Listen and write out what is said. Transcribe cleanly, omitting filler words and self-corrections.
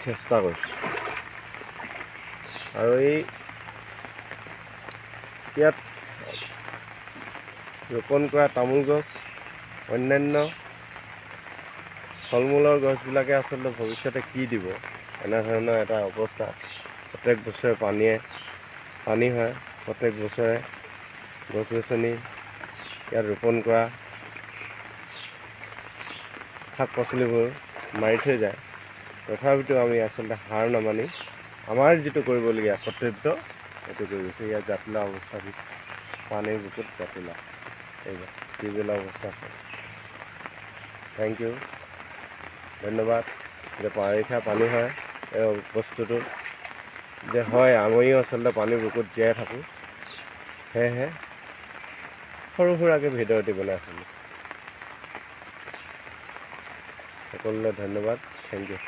চেষ্টা কৰিছোঁ আৰু ইয়াত ৰোপণ কৰা তামোল গছ অন্যান্য ফল মূলৰ গছবিলাকে আচলতে ভৱিষ্যতে কি দিব এনেধৰণৰ এটা অৱস্থা। প্ৰত্যেক বছৰে পানী হয়, প্ৰত্যেক বছৰে গছ গছনি ইয়াত ৰোপণ কৰা শাক পাচলিবোৰ মাৰি থৈ যায়। তথাপিতো আমি আচলতে হাৰ নামানি আমাৰ যিটো কৰিবলগীয়া কৰ্তব্য সেইটো কৰি গৈছোঁ। ইয়াত জাতিলা অৱস্থা দিছে, পানীৰ বুকুত জাতিলা, এইবাৰ টিউবেলৰ অৱস্থা আছে। থেংক ইউ, ধন্যবাদ। যে বাৰিষা পানী হয় এই বস্তুটো যে হয়, আমিও আচলতে পানীৰ বুকুত জীয়াই থাকোঁ। সেয়েহে সৰু সুৰাকৈ ভিডিঅ' এটি বনাই আছিলোঁ। সকলোলৈ ধন্যবাদ, থেংক ইউ।